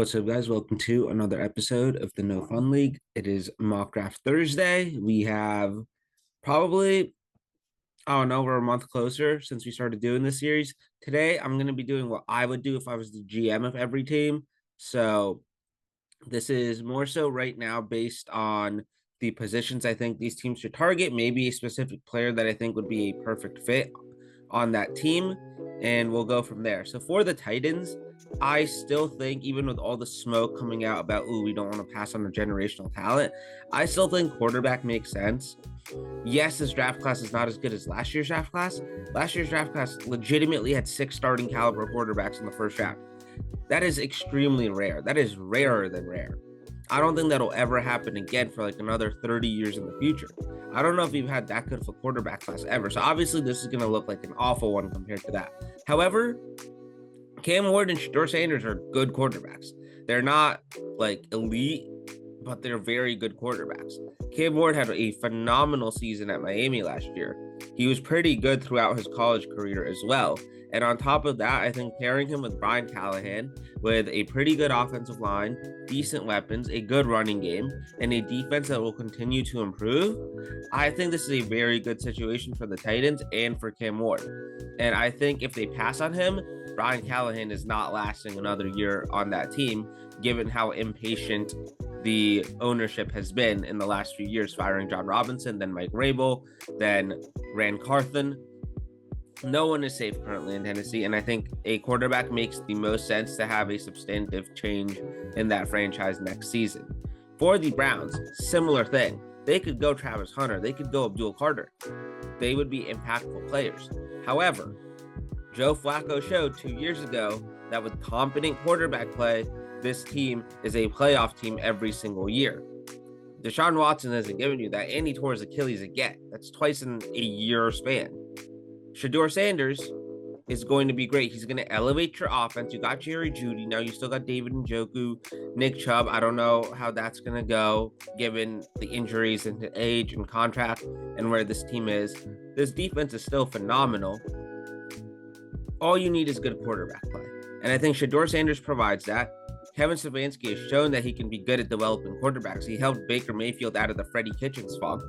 What's up, guys? Welcome to another episode of the No Fun League. It is Mock Draft Thursday. We have probably, I don't know, we're a month closer since we started doing this series. Today, I'm going to be doing what I would do if I was the GM of every team. So, this is more so right now based on the positions I think these teams should target, maybe a specific player that I think would be a perfect fit on that team, and we'll go from there. So for the Titans, I still think, even with all the smoke coming out about, we don't want to pass on a generational talent, I still think quarterback makes sense. Yes, this draft class is not as good as last year's draft class. Last year's draft class legitimately had 6 starting caliber quarterbacks in the first draft. That is extremely rare. That is rarer than rare. I don't think that'll ever happen again for like another 30 years in the future. I don't know if we've had that good of a quarterback class ever. So obviously this is going to look like an awful one compared to that. However, Cam Ward and Shedeur Sanders are good quarterbacks. They're not like elite, but they're very good quarterbacks. Cam Ward had a phenomenal season at Miami last year. He was pretty good throughout his college career as well. And on top of that, I think pairing him with Brian Callahan with a pretty good offensive line, decent weapons, a good running game, and a defense that will continue to improve, I think this is a very good situation for the Titans and for Cam Ward. And I think if they pass on him, Brian Callahan is not lasting another year on that team, given how impatient the ownership has been in the last few years, firing John Robinson, then Mike Rabel, then Rand Carthon. No one is safe currently in Tennessee, and I think a quarterback makes the most sense to have a substantive change in that franchise next season. For the Browns, similar thing. They could go Travis Hunter. They could go Abdul Carter. They would be impactful players. However, Joe Flacco showed 2 years ago that with competent quarterback play, this team is a playoff team every single year. Deshaun Watson hasn't given you that, and he tore his Achilles again. That's twice in a year span. Shedeur Sanders is going to be great. He's going to elevate your offense. You got Jerry Jeudy. Now you still got David Njoku, Nick Chubb. I don't know how that's going to go given the injuries and the age and contract and where this team is. This defense is still phenomenal. All you need is good quarterback play. And I think Shedeur Sanders provides that. Kevin Stefanski has shown that he can be good at developing quarterbacks. He helped Baker Mayfield out of the Freddie Kitchens funk.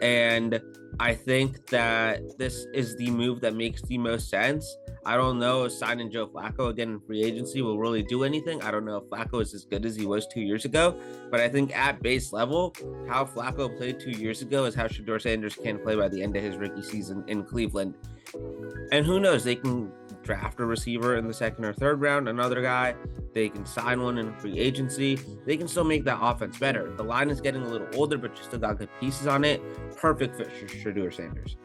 And I think that this is the move that makes the most sense. I don't know if signing Joe Flacco again in free agency will really do anything. I don't know if Flacco is as good as he was 2 years ago. But I think at base level, how Flacco played 2 years ago is how Shedeur Sanders can play by the end of his rookie season in Cleveland. And who knows, they can draft a receiver in the second or third round, another guy. They can sign one in free agency. They can still make that offense better. The line is getting a little older, but you still got good pieces on it. Perfect fit for Shedeur Sanders.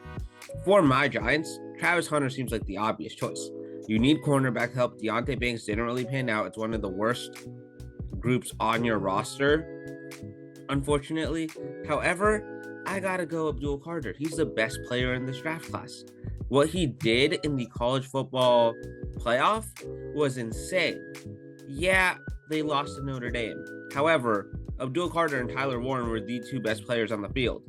For my Giants, Travis Hunter seems like the obvious choice. You need cornerback help. Deonte Banks didn't really pan out. It's one of the worst groups on your roster, unfortunately. However, I gotta go Abdul Carter. He's the best player in this draft class. What he did in the college football playoff was insane. Yeah, they lost to Notre Dame. However, Abdul Carter and Tyler Warren were the 2 best players on the field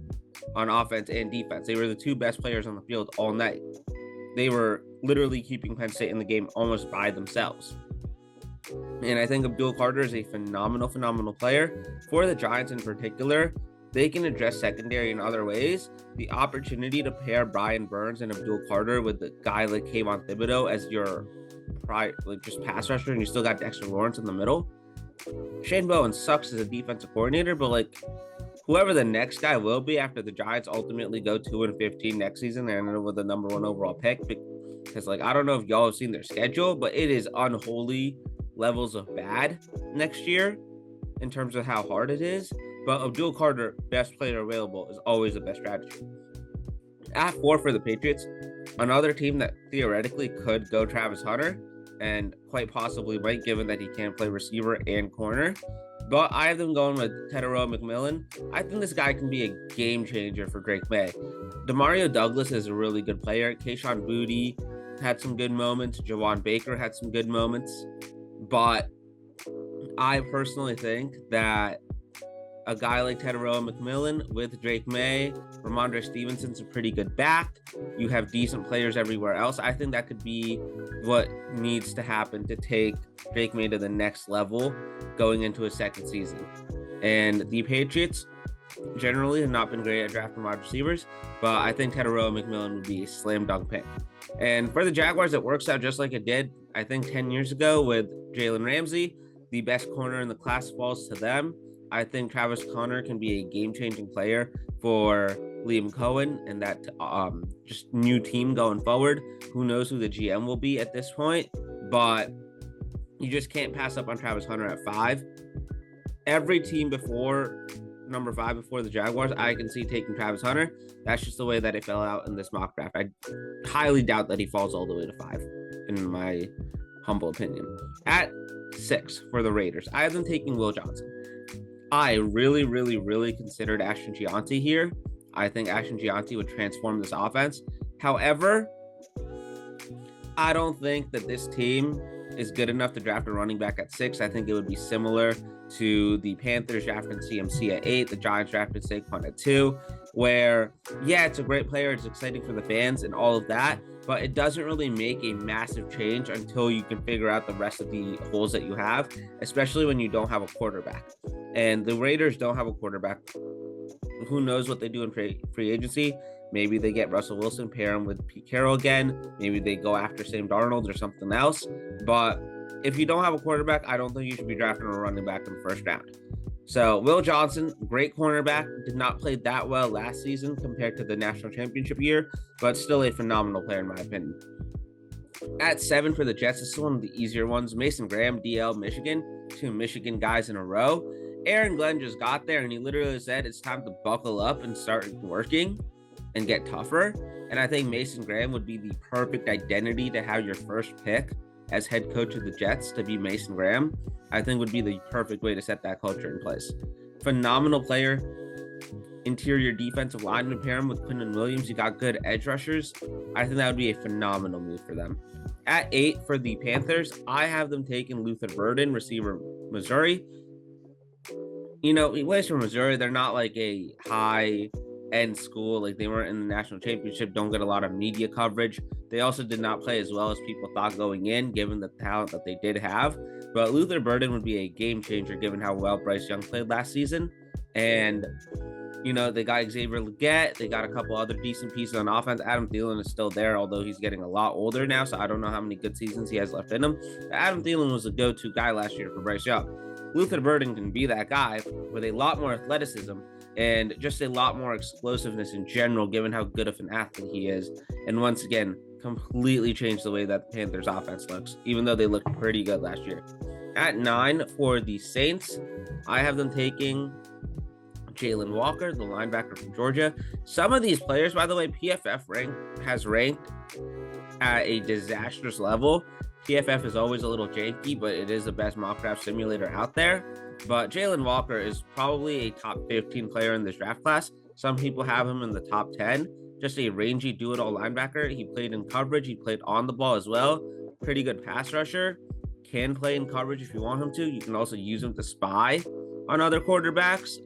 on offense and defense. They were the 2 best players on the field all night. They were literally keeping Penn State in the game almost by themselves. And I think Abdul Carter is a phenomenal player. For the Giants in particular, they can address secondary in other ways. The opportunity to pair Brian Burns and Abdul Carter with a guy like Kayvon Thibodeaux as your just pass rusher, and you still got Dexter Lawrence in the middle. Shane Bowen sucks as a defensive coordinator, but whoever the next guy will be after the Giants ultimately go 2-15 next season and end up with the number 1 overall pick, because I don't know if y'all have seen their schedule, but it is unholy levels of bad next year in terms of how hard it is. But Abdul Carter, best player available, is always the best strategy. At 4 for the Patriots, another team that theoretically could go Travis Hunter, and quite possibly might, given that he can play receiver and corner. But I have them going with Tetairoa McMillan. I think this guy can be a game changer for Drake May. Demario Douglas is a really good player. Kayshon Boutte had some good moments. Javon Baker had some good moments. But I personally think that a guy like Teteroa McMillan with Drake May, Ramondre Stevenson's a pretty good back. You have decent players everywhere else. I think that could be what needs to happen to take Drake May to the next level going into his second season. And the Patriots generally have not been great at drafting wide receivers, but I think Teteroa McMillan would be a slam dunk pick. And for the Jaguars, it works out just like it did, I think, 10 years ago with Jalen Ramsey. The best corner in the class falls to them. I think Travis Conner can be a game-changing player for Liam Cohen and that just new team going forward. Who knows who the GM will be at this point, but you just can't pass up on Travis Hunter at 5. Every team before number 5 before the Jaguars, I can see taking Travis Hunter. That's just the way that it fell out in this mock draft. I highly doubt that he falls all the way to 5, in my humble opinion. At 6 for the Raiders, I have them taking Will Johnson. I really, really, really considered Ashton Gianti here. I think Ashton Gianti would transform this offense. However, I don't think that this team is good enough to draft a running back at 6. I think it would be similar to the Panthers drafting CMC at 8, the Giants drafted Saquon at 2, where, yeah, it's a great player, it's exciting for the fans and all of that, but it doesn't really make a massive change until you can figure out the rest of the holes that you have, especially when you don't have a quarterback. And the Raiders don't have a quarterback. Who knows what they do in free agency? Maybe they get Russell Wilson, pair him with Pete Carroll again. Maybe they go after Sam Darnold or something else. But if you don't have a quarterback, I don't think you should be drafting a running back in the first round. So Will Johnson, great cornerback, did not play that well last season compared to the national championship year, but still a phenomenal player in my opinion. At 7 for the Jets, this is one of the easier ones. Mason Graham, DL, Michigan, 2 Michigan guys in a row. Aaron Glenn just got there and he literally said it's time to buckle up and start working and get tougher. And I think Mason Graham would be the perfect identity to have your first pick as head coach of the Jets, to be Mason Graham. I think would be the perfect way to set that culture in place. Phenomenal player, interior defensive lineman, pair him with Quinton Williams. You got good edge rushers. I think that would be a phenomenal move for them. At 8 for the Panthers, I have them taking Luther Burden, receiver, Missouri. You know, he plays for Missouri. They're not like a high-end school. Like, they weren't in the national championship, don't get a lot of media coverage. They also did not play as well as people thought going in, given the talent that they did have. But Luther Burden would be a game changer, given how well Bryce Young played last season. And, you know, they got Xavier Legette. They got a couple other decent pieces on offense. Adam Thielen is still there, although he's getting a lot older now, so I don't know how many good seasons he has left in him. But Adam Thielen was a go-to guy last year for Bryce Young. Luther Burden can be that guy with a lot more athleticism and just a lot more explosiveness in general, given how good of an athlete he is. And once again, completely changed the way that the Panthers offense looks, even though they looked pretty good last year. At 9 for the Saints, I have them taking Jalen Walker, the linebacker from Georgia. Some of these players, by the way, PFF has ranked at a disastrous level. PFF is always a little janky, but it is the best mock draft simulator out there. But Jalen Walker is probably a top 15 player in this draft class. Some people have him in the top 10. Just a rangy do-it-all linebacker. He played in coverage. He played on the ball as well. Pretty good pass rusher. Can play in coverage if you want him to. You can also use him to spy on other quarterbacks.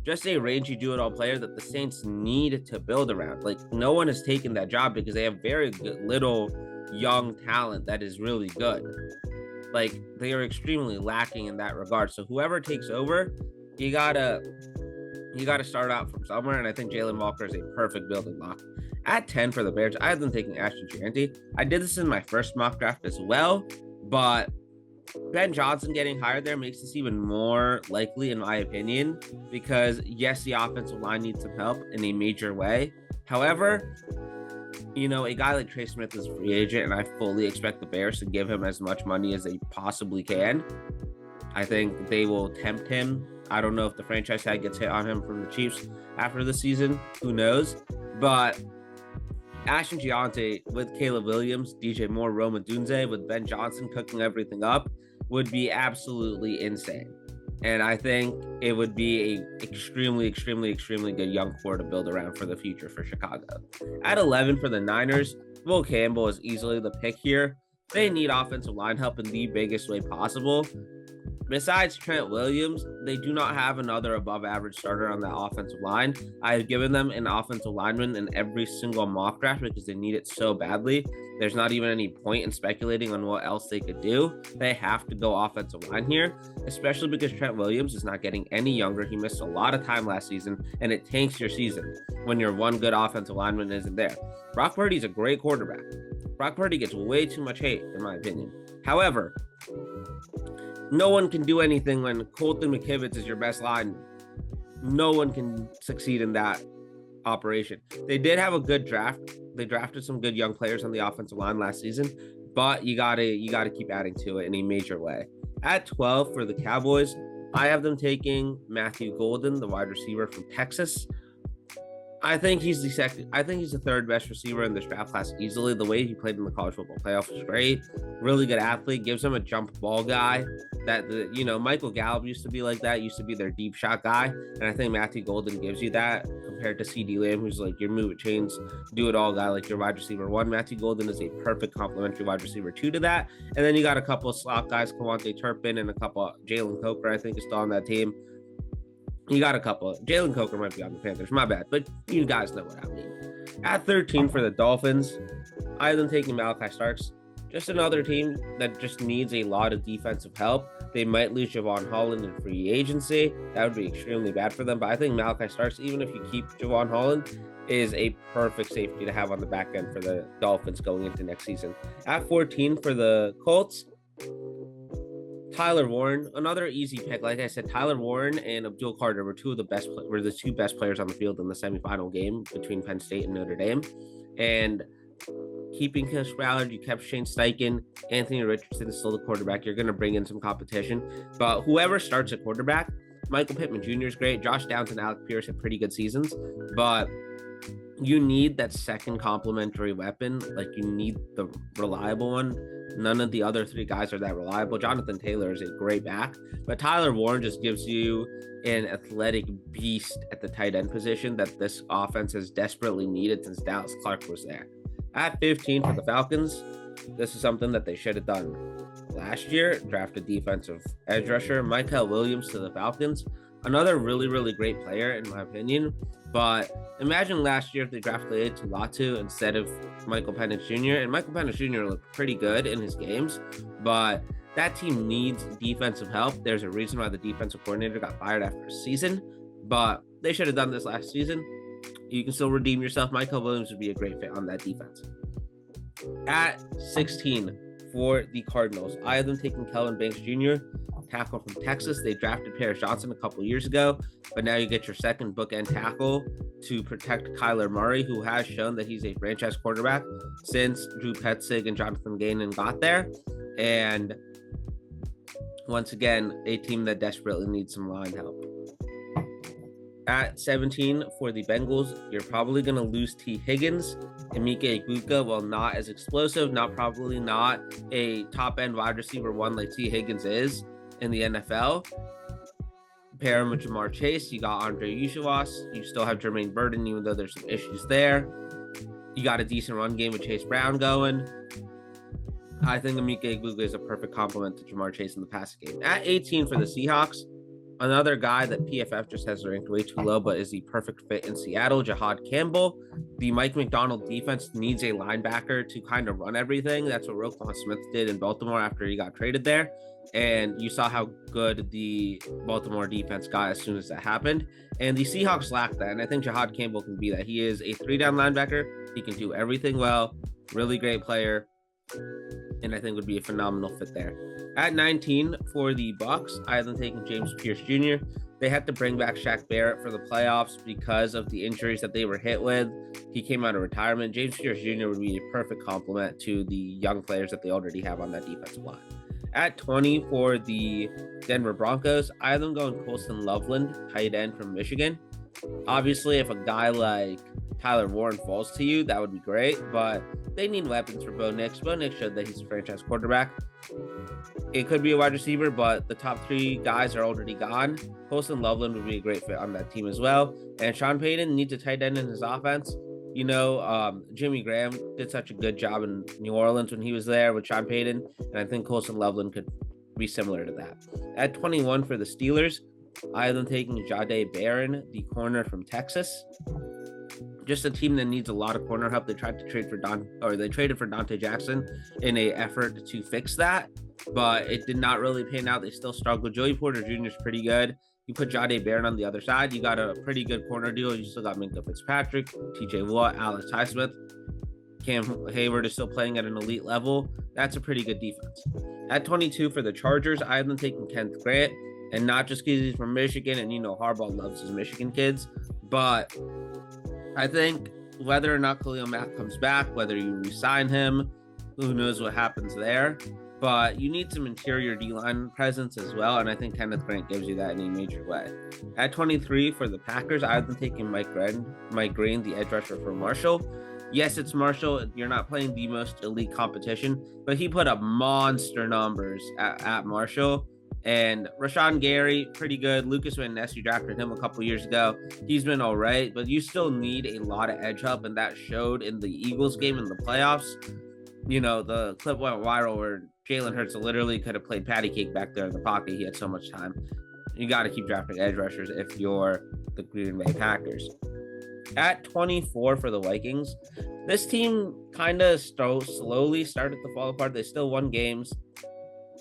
Just a rangy do-it-all player that the Saints need to build around. Like, no one has taken that job because they have very good little young talent that is really good. Like, they are extremely lacking in that regard. So whoever takes over, you gotta start out from somewhere, and I think Jalen Walker is a perfect building block. At 10 for the Bears, I have them taking Ashton Gianti. I did this in my first mock draft as well, but Ben Johnson getting hired there makes this even more likely, in my opinion, because yes, the offensive line needs some help in a major way. However, you know, a guy like Trey Smith is a free agent, and I fully expect the Bears to give him as much money as they possibly can. I think they will tempt him. I don't know if the franchise tag gets hit on him from the Chiefs after the season. Who knows? But Ashton Gianti with Caleb Williams, DJ Moore, Roma Dunze, with Ben Johnson cooking everything up would be absolutely insane. And I think it would be a extremely, extremely, extremely good young core to build around for the future for Chicago. At 11 for the Niners, Will Campbell is easily the pick here. They need offensive line help in the biggest way possible. Besides Trent Williams, they do not have another above average starter on that offensive line. I have given them an offensive lineman in every single mock draft because they need it so badly. There's not even any point in speculating on what else they could do. They have to go offensive line here, especially because Trent Williams is not getting any younger. He missed a lot of time last season, and it tanks your season when your one good offensive lineman isn't there. Brock Purdy's a great quarterback. Brock Purdy gets way too much hate, in my opinion. However, no one can do anything when Colton McKivitz is your best line. No one can succeed in that operation. They did have a good draft. They drafted some good young players on the offensive line last season, but you gotta keep adding to it in a major way. At 12 for the Cowboys, I have them taking Matthew Golden, the wide receiver from Texas. I think he's the third best receiver in this draft class easily. The way he played in the college football playoff was great. Really good athlete, gives him a jump ball guy Michael Gallup used to be like that, used to be their deep shot guy. And I think Matthew Golden gives you that compared to CeeDee Lamb, who's like your move it chains, do it all guy, like your wide receiver one. Matthew Golden is a perfect complementary wide receiver two to that. And then you got a couple of slot guys, Kawante Turpin and a couple of Jalen Coker, I think is still on that team. You got a couple. Jalen Coker might be on the Panthers. My bad. But you guys know what I mean. At 13 for the Dolphins, I have them taking Malachi Starks. Just another team that just needs a lot of defensive help. They might lose Javon Holland in free agency. That would be extremely bad for them. But I think Malachi Starks, even if you keep Javon Holland, is a perfect safety to have on the back end for the Dolphins going into next season. At 14 for the Colts, Tyler Warren, another easy pick. Like I said, Tyler Warren and Abdul Carter were the two best players on the field in the semifinal game between Penn State and Notre Dame. And keeping Chris Ballard, you kept Shane Steichen, Anthony Richardson is still the quarterback. You're going to bring in some competition. But whoever starts at quarterback, Michael Pittman Jr. is great. Josh Downs and Alec Pierce had pretty good seasons. But you need that second complementary weapon. Like, you need the reliable one. None of the other three guys are that reliable. Jonathan Taylor is a great back, but Tyler Warren just gives you an athletic beast at the tight end position that this offense has desperately needed since Dallas Clark was there. At 15 for the Falcons, this is something that they should have done last year. Drafted defensive edge rusher Mykel Williams to the Falcons. Another really, really great player, in my opinion. But imagine last year if they drafted Latu instead of Michael Penix Jr. And Michael Penix Jr. looked pretty good in his games, but that team needs defensive help. There's a reason why the defensive coordinator got fired after a season, but they should have done this last season. You can still redeem yourself. Mykel Williams would be a great fit on that defense. At 16 for the Cardinals, I have them taking Kellen Banks Jr., tackle from Texas. They drafted Paris Johnson a couple years ago, but now you get your second bookend tackle to protect Kyler Murray, who has shown that he's a franchise quarterback since Drew Petzing and Jonathan Gannon got there. And once again, a team that desperately needs some line help. At 17 for the Bengals, you're probably going to lose T. Higgins. Emeka Egbuka, while not as explosive, probably not a top-end wide receiver one like T. Higgins is in the NFL. Pair him with Jamar Chase. You got Andre Iguodala. You still have Jermaine Burton, even though there's some issues there. You got a decent run game with Chase Brown going. I think Emeka Egbuka is a perfect complement to Jamar Chase in the passing game. At 18 for the Seahawks, another guy that PFF just has ranked way too low, but is the perfect fit in Seattle, Jahad Campbell. The Mike McDonald defense needs a linebacker to kind of run everything. That's what Roquan Smith did in Baltimore after he got traded there. And you saw how good the Baltimore defense got as soon as that happened. And the Seahawks lack that. And I think Jahad Campbell can be that. He is a 3-down linebacker. He can do everything well. Really great player. And I think would be a phenomenal fit there. At 19 for the Bucs, I have them taking James Pierce Jr. They had to bring back Shaq Barrett for the playoffs because of the injuries that they were hit with. He came out of retirement. James Pierce Jr. would be a perfect complement to the young players that they already have on that defensive line. At 20 for the Denver Broncos, I have them going Colston Loveland, tight end from Michigan. Obviously, if a guy like Tyler Warren falls to you, that would be great, but they need weapons for Bo Nix. Bo Nix showed that he's a franchise quarterback. It could be a wide receiver, but the top three guys are already gone. Colston Loveland would be a great fit on that team as well. And Sean Payton needs a tight end in his offense. Jimmy Graham did such a good job in New Orleans when he was there with Sean Payton, and I think Colston Loveland could be similar to that. At 21 for the Steelers, I have them taking Jahdae Barron, the corner from Texas. Just a team that needs a lot of corner help. They tried to trade for they traded for Dante Jackson in a effort to fix that, but it did not really pan out. They still struggle. Joey Porter Jr. is pretty good. You put Jahdae Barron on the other side, you got a pretty good corner deal. You still got Minkah Fitzpatrick, TJ Watt, Alex Highsmith. Cam Hayward is still playing at an elite level. That's a pretty good defense. At 22 for the Chargers, I have them taking Kenneth Grant, and not just because he's from Michigan, and Harbaugh loves his Michigan kids, but I think whether or not Khalil Mack comes back, whether you re-sign him, who knows what happens there, but you need some interior D-line presence as well, and I think Kenneth Grant gives you that in a major way. At 23 for the Packers, I have them taking Mike Green, the edge rusher for Marshall. Yes, it's Marshall. You're not playing the most elite competition, but he put up monster numbers at Marshall. And Rashawn Gary, pretty good. Lucas Van Ness, you drafted him a couple years ago. He's been all right, but you still need a lot of edge help, and that showed in the Eagles game in the playoffs. The clip went viral where Jalen Hurts literally could have played patty cake back there in the pocket. He had so much time. You got to keep drafting edge rushers if you're the Green Bay Packers. At 24 for the Vikings, this team kind of slowly started to fall apart. They still won games.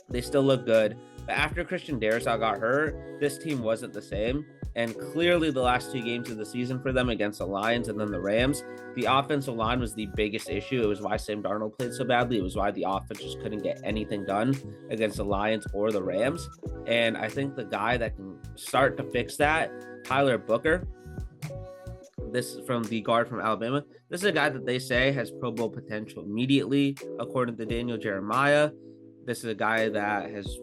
They still look good. But after Christian Darrisaw got hurt, this team wasn't the same. And clearly the last 2 games of the season for them against the Lions and then the Rams, the offensive line was the biggest issue. It was why Sam Darnold played so badly. It was why the offense just couldn't get anything done against the Lions or the Rams. And I think the guy that can start to fix that, Tyler Booker, this is from the guard from Alabama. This is a guy that they say has Pro Bowl potential immediately, according to Daniel Jeremiah. This is a guy that has,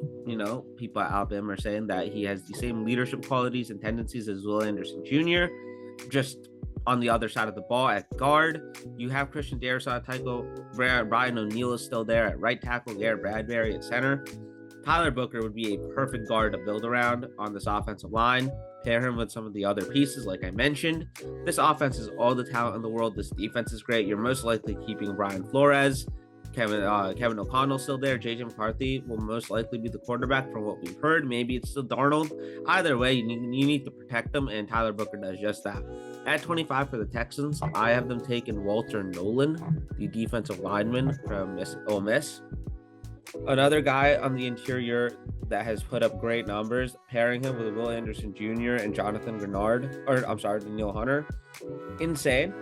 people at Alabama are saying that he has the same leadership qualities and tendencies as Will Anderson Jr., just on the other side of the ball at guard. You have Christian Darrisaw, Brian O'Neill is still there at right tackle, Garrett Bradbury at center. Tyler Booker would be a perfect guard to build around on this offensive line. Pair him with some of the other pieces, like I mentioned. This offense is all the talent in the world. This defense is great. You're most likely keeping Brian Flores. Kevin O'Connell still there. JJ McCarthy will most likely be the quarterback from what we've heard. Maybe it's still Darnold. Either way, you need to protect them, and Tyler Booker does just that. At 25 for the Texans, I have them taking Walter Nolan, the defensive lineman from Ole Miss. Another guy on the interior that has put up great numbers, pairing him with Will Anderson Jr. and Danielle Hunter. Insane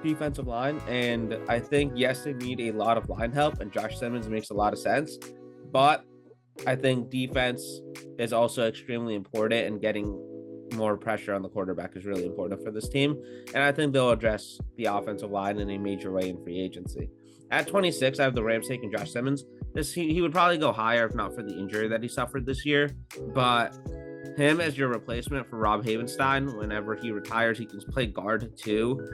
defensive line, and I think yes, they need a lot of line help, and Josh Simmons makes a lot of sense, but I think defense is also extremely important, and getting more pressure on the quarterback is really important for this team, and I think they'll address the offensive line in a major way in free agency. At 26, I have the Rams taking Josh Simmons. He would probably go higher if not for the injury that he suffered this year, but him as your replacement for Rob Havenstein, whenever he retires, he can play guard too.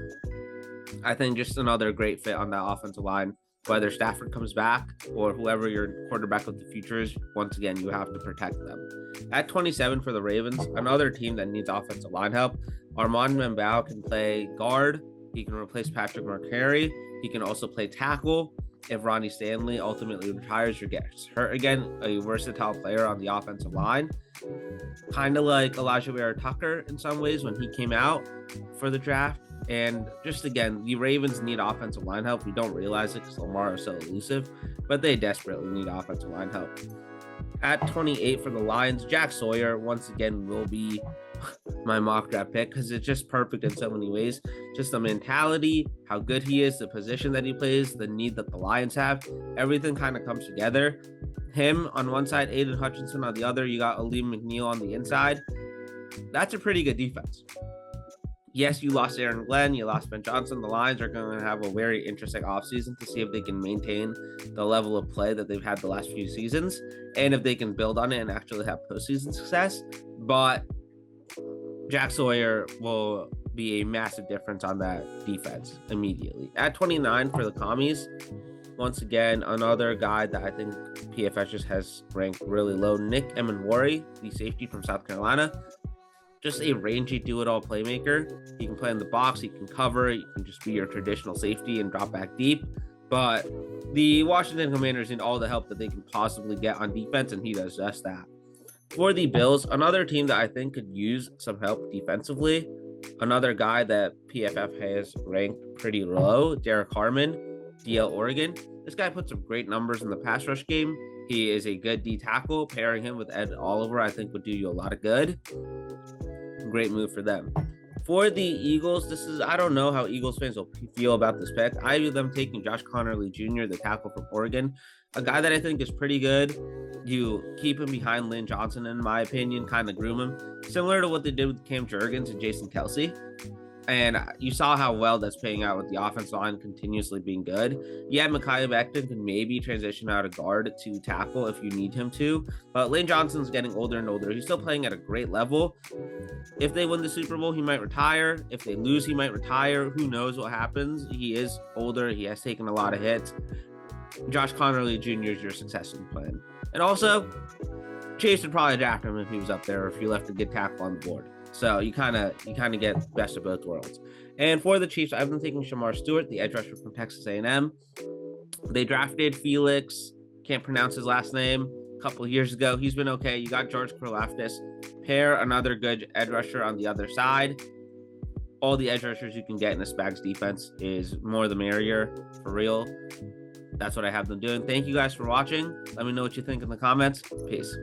I think just another great fit on that offensive line. Whether Stafford comes back or whoever your quarterback of the future is, once again, you have to protect them. At 27 for the Ravens, another team that needs offensive line help, Armand Membao can play guard. He can replace Patrick Mercari. He can also play tackle. If Ronnie Stanley ultimately retires or gets hurt again, a versatile player on the offensive line. Kind of like Elijah Vera-Tucker in some ways when he came out for the draft. And just again, the Ravens need offensive line help. We don't realize it because Lamar is so elusive, but they desperately need offensive line help. At 28 for the Lions, Jack Sawyer once again will be my mock draft pick because it's just perfect in so many ways. Just the mentality, how good he is, the position that he plays, the need that the Lions have, everything kind of comes together. Him on one side, Aiden Hutchinson on the other, you got Aleem McNeil on the inside. That's a pretty good defense. Yes, you lost Aaron Glenn, you lost Ben Johnson. The Lions are going to have a very interesting offseason to see if they can maintain the level of play that they've had the last few seasons and if they can build on it and actually have postseason success. But Jack Sawyer will be a massive difference on that defense immediately. At 29 for the Commies, once again, another guy that I think PFF just has ranked really low, Nick Emanwari, the safety from South Carolina. Just a rangy do-it-all playmaker. He can play in the box, he can cover, he can just be your traditional safety and drop back deep. But The Washington Commanders need all the help that they can possibly get on defense, and he does just that. For the Bills, another team that I think could use some help defensively, another guy that PFF has ranked pretty low, Derek Harmon, DL Oregon. This guy put some great numbers in the pass rush game. He is a good D tackle. Pairing him with Ed Oliver, I think, would do you a lot of good. Great move for them. For the Eagles, I don't know how Eagles fans will feel about this pick. I view them taking Josh Connerly Jr., the tackle from Oregon, a guy that I think is pretty good. You keep him behind Lynn Johnson, in my opinion, kind of groom him, similar to what they did with Cam Jurgens and Jason Kelsey. And you saw how well that's paying out with the offensive line continuously being good. Yeah, Mekhi Becton can maybe transition out of guard to tackle if you need him to. But Lane Johnson's getting older and older. He's still playing at a great level. If they win the Super Bowl, he might retire. If they lose, he might retire. Who knows what happens? He is older. He has taken a lot of hits. Josh Connerly Jr. is your succession plan. And also, Chase would probably draft him if he was up there, or if you left a good tackle on the board. So you kind of get best of both worlds. And for the Chiefs, I've been taking Shamar Stewart, the edge rusher from Texas A&M. They drafted Felix, can't pronounce his last name, a couple of years ago. He's been okay. You got George Karlaftis. Pair another good edge rusher on the other side. All the edge rushers you can get in a Spags defense is more the merrier, for real. That's what I have them doing. Thank you guys for watching. Let me know what you think in the comments. Peace.